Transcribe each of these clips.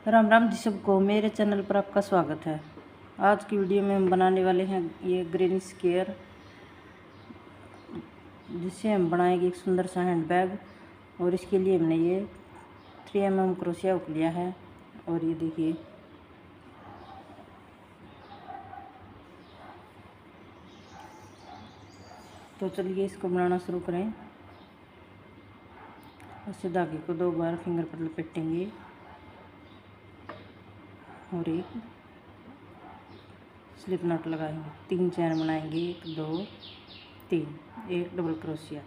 राम राम जी सबको, मेरे चैनल पर आपका स्वागत है। आज की वीडियो में हम बनाने वाले हैं ये ग्रीन स्क्वायर, जिससे हम बनाएंगे एक सुंदर सा हैंड बैग। और इसके लिए हमने ये 3 mm क्रोशिया हुक लिया है। और ये देखिए, तो चलिए इसको बनाना शुरू करें। ऐसे धागे को 2 बार फिंगर पर लपेटेंगे और एक स्लिप नॉट लगाएंगे। 3 चैन बनाएंगे, 1 2 3, एक डबल क्रोशिया,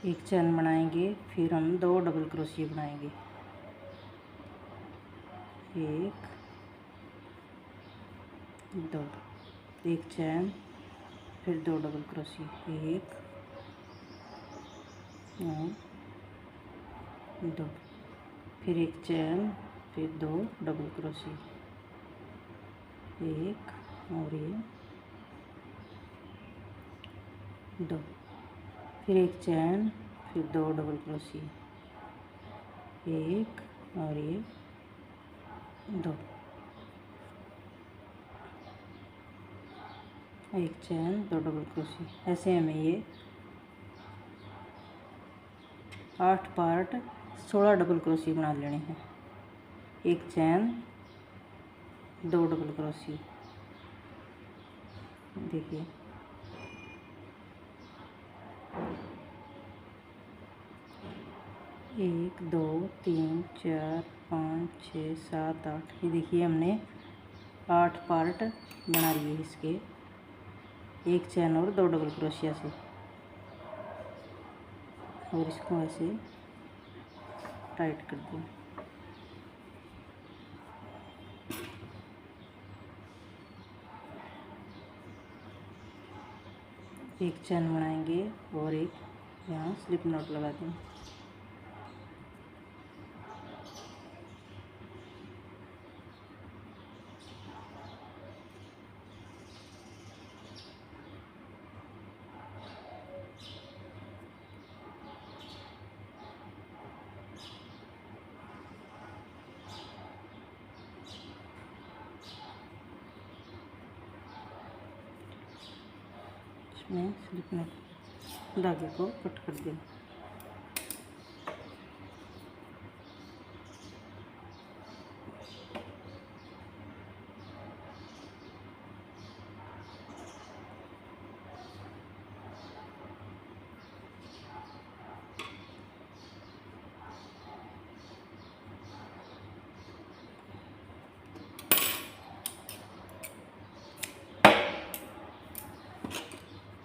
एक चैन बनाएंगे, फिर हम 2 डबल क्रोशिया बनाएंगे, एक 2, एक चैन, फिर 2 डबल क्रोशिया, एक और 2, फिर एक चैन, फिर 2 डबल क्रोशिया, एक और ये 2, फिर एक चैन, फिर 2 डबल क्रोशिया, एक और ये 2, एक चैन, 2 डबल क्रोशिया। ऐसे हमें ये 8 पार्ट 16 डबल क्रोशिया बना लेने हैं। एक चैन, 2 डबल क्रोशिया, देखिए, एक 2 3 4 5 6 7 8। ये देखिए हमने 8 पार्ट बना लिए इसके, एक चैन और 2 डबल क्रोशिया से। और इसको ऐसे टाइट कर दें। एक चैन बनाएंगे और एक यहाँ स्लिप नॉट लगा दें। इसमें स्लिप नॉट धागे को कट कर दें।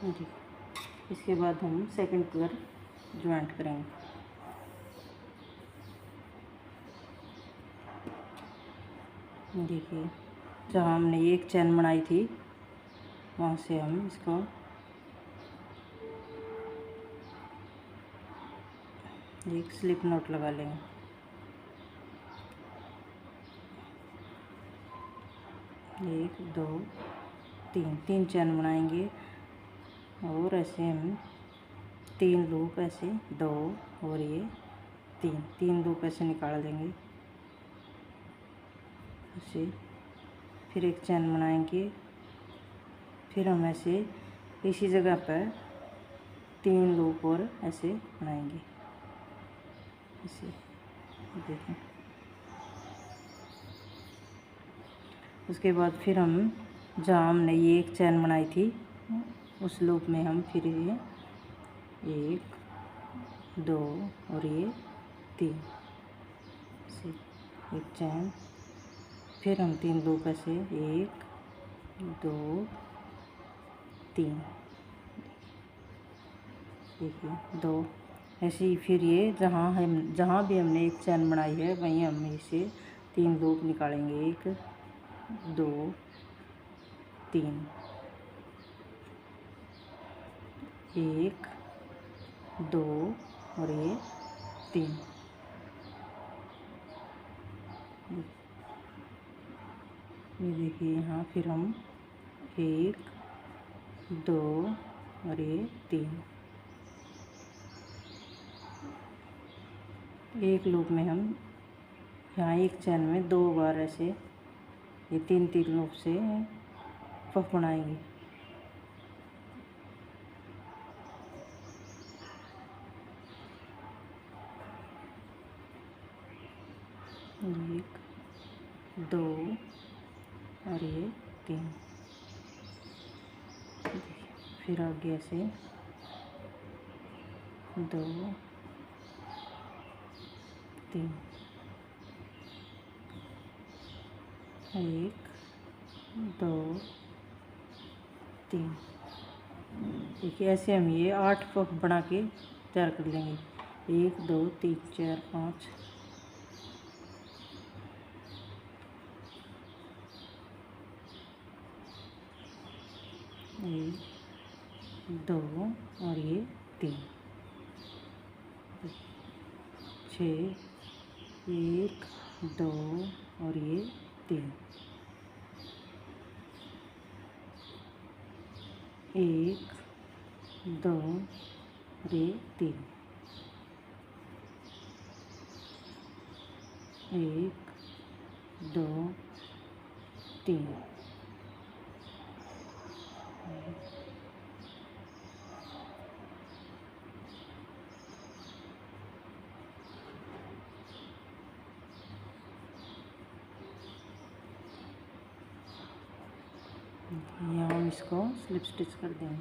जी, इसके बाद हम सेकंड पेयर ज्वाइंट करेंगे। देखिए, जहाँ हमने एक चैन बनाई थी वहाँ से हम इसको एक स्लिप नॉट लगा लेंगे। एक 2 3, 3 चैन बनाएंगे और ऐसे हम 3 लूप, ऐसे 2 और ये 3 लूप ऐसे निकाल देंगे ऐसे। फिर एक चैन बनाएंगे, फिर हम ऐसे इसी जगह पर 3 लूप और ऐसे बनाएंगे ऐसे, देखें। उसके बाद फिर हम जहाँ हमने ये एक चैन बनाई थी उस लूप में हम फिर ये 1 2 और ये 3 से एक चैन, फिर हम 3 लूप ऐसे 1 2 3, देखिए 2 ऐसे ही। फिर ये जहाँ भी हमने एक चैन बनाई है वहीं हम इसे 3 लूप निकालेंगे, 1 2 3, 1 2 और ये 3। ये देखिए, यहाँ फिर हम 1 2 और ये 3, एक लूप में हम यहाँ एक चैन में 2 बार ऐसे ये 3 लूप से पफ बनाएंगे। एक, 2 और ये 3। फिर आगे ऐसे 2 3, 1 2 3। देखिए ऐसे हम ये 8 पफ बना के तैयार कर लेंगे। 1 2 3 4 5 1 2 और ये 3 6 1 2 और ये 3 1 2 और ये 3 1 2 3 यहाँ हम इसको स्लिप स्टिच कर देंगे।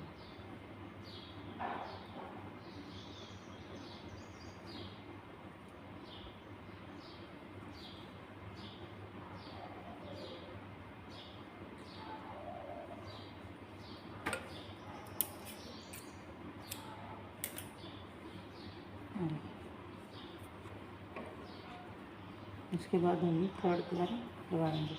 इसके बाद हम थर्ड कलर लगाएंगे।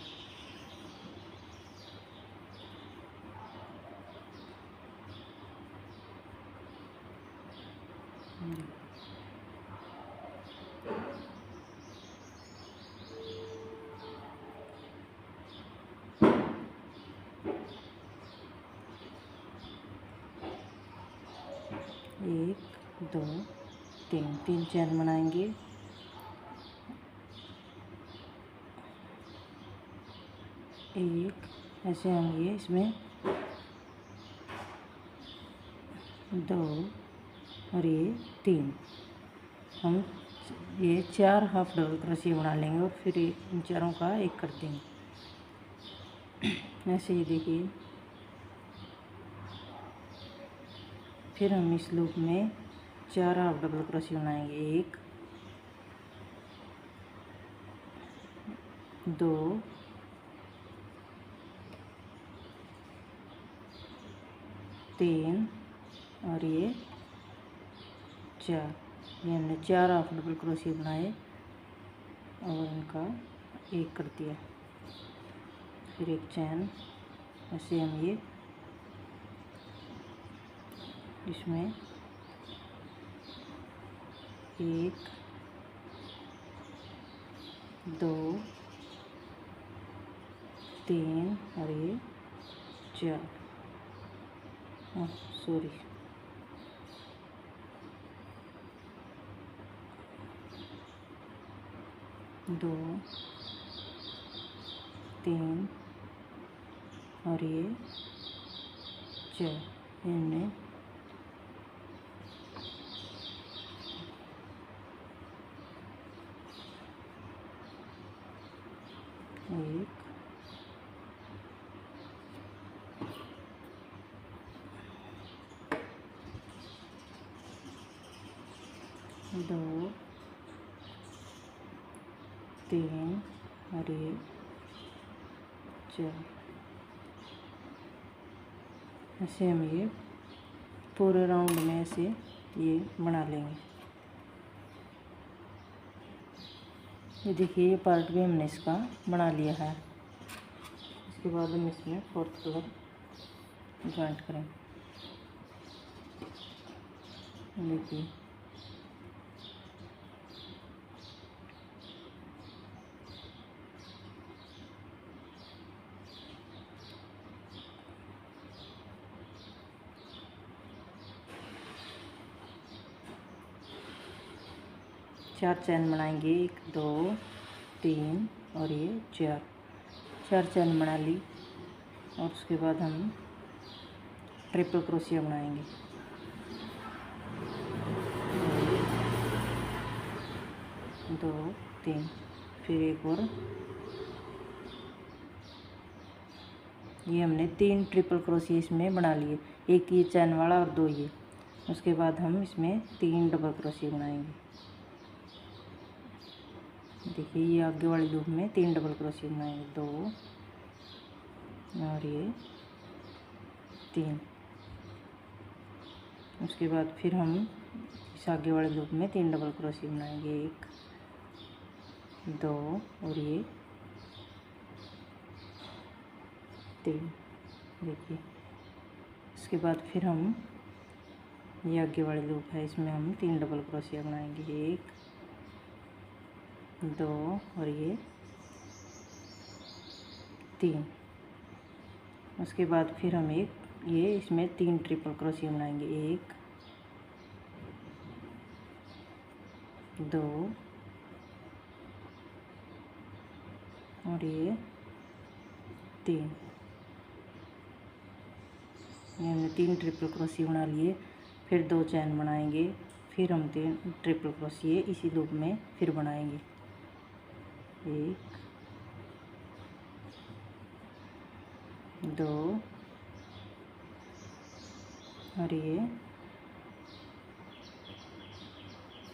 एक 2 3 चैन बनाएंगे। एक ऐसे हम ये इसमें 2 और ये 3 हम ये 4 हाफ डबल क्रोशिया बना लेंगे और फिर इन चारों का एक कर देंगे। ऐसे ही देखिए। फिर हम इस लूप में 4 हाफ डबल क्रोशिया बनाएंगे। 1 2 3 और ये 4। ये हमने 4 हाफ डबल क्रोशिया बनाए और इनका एक कर दिया। फिर एक चैन ऐसे हम ये इसमें 1 2 3 और ये 4 सॉरी 2 3 और ये 4 हमने एक 2 3 और ये 4। ऐसे हम ये पूरे राउंड में ऐसे ये बना लेंगे। ये देखिए ये पार्ट भी हमने इसका बना लिया है। इसके बाद हम इसमें फोर्थ कलर जॉइंट करें। देखिए 4 चैन बनाएंगे, 1 2 3 और ये 4 चैन बना ली। और उसके बाद हम ट्रिपल क्रोशिया बनाएंगे, 1 2 3, फिर एक और। ये हमने 3 ट्रिपल क्रोशिया इसमें बना लिए, एक ये चैन वाला और 2 ये। उसके बाद हम इसमें 3 डबल क्रोशिया बनाएंगे। देखिए ये आगे वाली लूप में 3 डबल क्रोशिया बनाएंगे, 2 और ये 3। उसके बाद फिर हम इस आगे वाले लूप में 3 डबल क्रोशिया बनाएंगे, 1 2 और ये 3। देखिए उसके बाद फिर हम ये आगे वाले लूप है, इसमें हम 3 डबल क्रोशिया बनाएंगे, 1 2 और ये 3। उसके बाद फिर हम ये इसमें 3 ट्रिपल क्रोशिया बनाएंगे, 1 2 और ये 3। ये हमने 3 ट्रिपल क्रोशिया बना लिए। फिर 2 चैन बनाएंगे, फिर हम 3 ट्रिपल क्रोशिया इसी लूप में फिर बनाएंगे, 1 2 और ये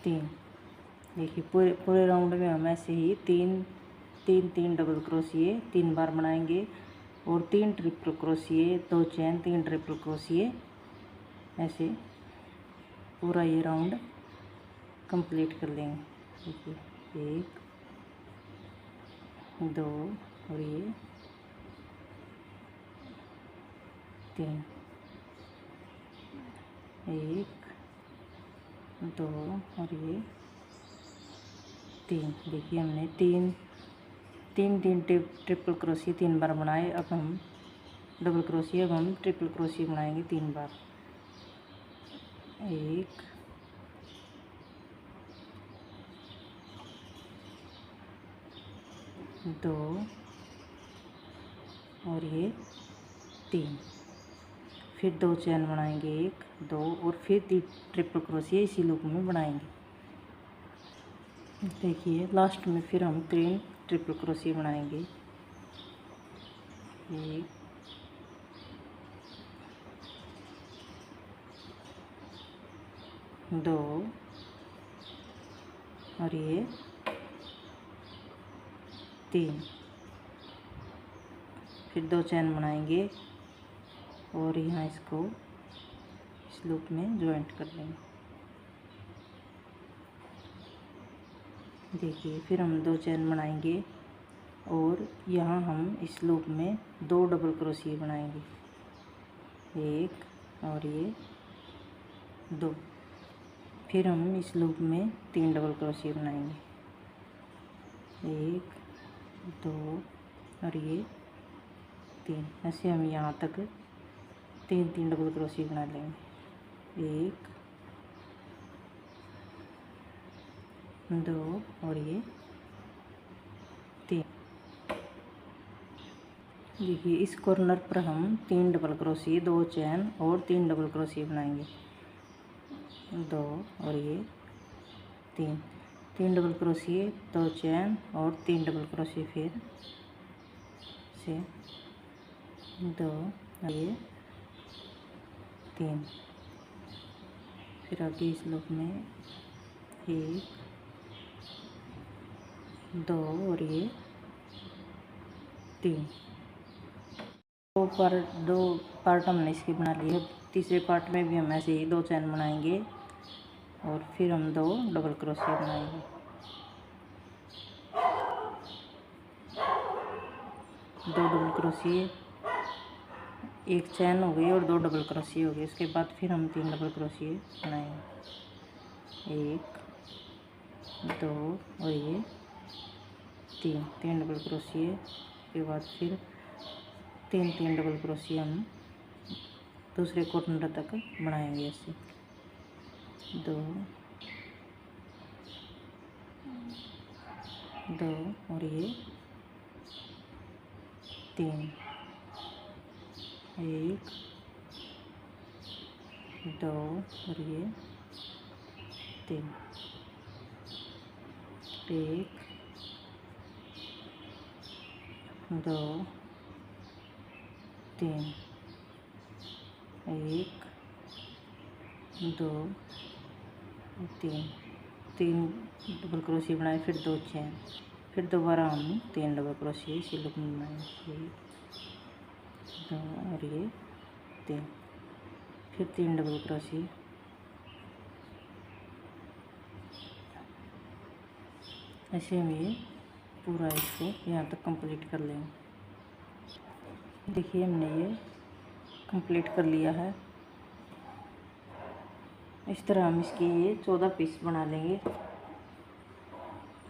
3। देखिए पूरे राउंड में हम ऐसे ही 3 डबल क्रोशिया 3 बार बनाएंगे और 3 ट्रिपल क्रोशिया, 2 चैन, 3 ट्रिपल क्रोशिया, ऐसे पूरा ये राउंड कंप्लीट कर लेंगे। देखिए 1 2 और ये 3, 1 2 और ये 3। देखिए हमने तीन ट्रिपल क्रोशिया 3 बार बनाए। अब हम डबल क्रोशिया, अब हम ट्रिपल क्रोशिया बनाएंगे 3 बार, 1 2 और ये 3। फिर 2 चैन बनाएंगे, 1 2 और फिर 3 ट्रिपल क्रोशिया इसी लूप में बनाएंगे। देखिए लास्ट में फिर हम 3 ट्रिपल क्रोशिया बनाएंगे, 1 2 और ये 3। फिर 2 चैन बनाएंगे और यहाँ इसको इस लूप में ज्वाइंट कर लेंगे। देखिए फिर हम 2 चैन बनाएंगे और यहाँ हम इस लूप में 2 डबल क्रोशिया बनाएंगे, 1 और ये 2। फिर हम इस लूप में 3 डबल क्रोशिया बनाएंगे, 1 2 और ये 3। ऐसे हम यहाँ तक 3 डबल क्रोशिया बना लेंगे, 1 2 और ये 3। देखिए इस कॉर्नर पर हम 3 डबल क्रोशिया, 2 चैन और 3 डबल क्रोशिया बनाएंगे, 2 और ये 3 डबल क्रोशिया, 2 चैन और 3 डबल क्रोशिया, फिर से 2 और ये 3। फिर आगे इस लूप में 1 2 और ये 3। दो पार्ट हमने इसके बना लिए। तीसरे पार्ट में भी हम ऐसे ही 2 चैन बनाएंगे और फिर हम 2 डबल क्रोशिया बनाएंगे, 2 डबल क्रोशिया, 1 चैन हो गई और 2 डबल क्रोशिया हो गए। उसके बाद फिर हम 3 डबल क्रोशिया बनाएंगे, 1 2 और ये 3 डबल क्रोशिया के बाद फिर 3 डबल क्रोशिया हम दूसरे कॉर्नर तक बनाएंगे, ऐसे 2 2 और ये 3, 1 2 और ये 3, 1 2 3, 1 2 3, 3 डबल क्रोशिया बनाए, फिर 2 चेन, फिर दोबारा हम 3 डबल क्रोशिया इसी लूप में बनाए, 1 2 और ये 3, फिर 3 डबल क्रोशिया, ऐसे हम ये पूरा इसको यहाँ तक कंप्लीट कर लेंगे। देखिए हमने ये कंप्लीट कर लिया है। इस तरह हम इसके ये 14 पीस बना लेंगे।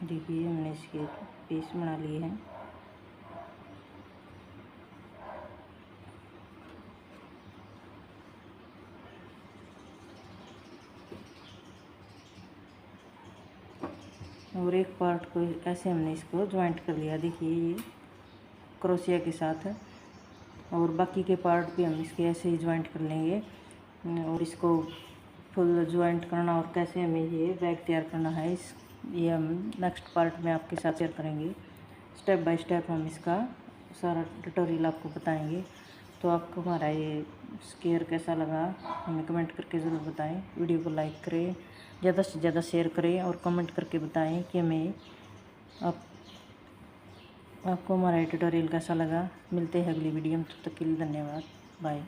देखिए हमने इसके पीस बना लिए हैं। और एक पार्ट को ऐसे हमने इसको ज्वाइंट कर लिया। देखिए ये क्रोशिया के साथ है, और बाकी के पार्ट भी हम इसके ऐसे ही ज्वाइंट कर लेंगे। और इसको फुल ज्वाइंट करना और कैसे हमें ये बैग तैयार करना है, ये हम नेक्स्ट पार्ट में आपके साथ शेयर करेंगे। स्टेप बाय स्टेप हम इसका सारा ट्यूटोरियल आपको बताएंगे। तो आपको हमारा ये स्केयर कैसा लगा हमें कमेंट करके ज़रूर बताएं। वीडियो को लाइक करें, ज़्यादा से ज़्यादा शेयर करें और कमेंट करके बताएं कि हमें आपको हमारा ट्यूटोरियल कैसा लगा। मिलते हैं अगली वीडियो में, तब तक के लिए धन्यवाद, बाय।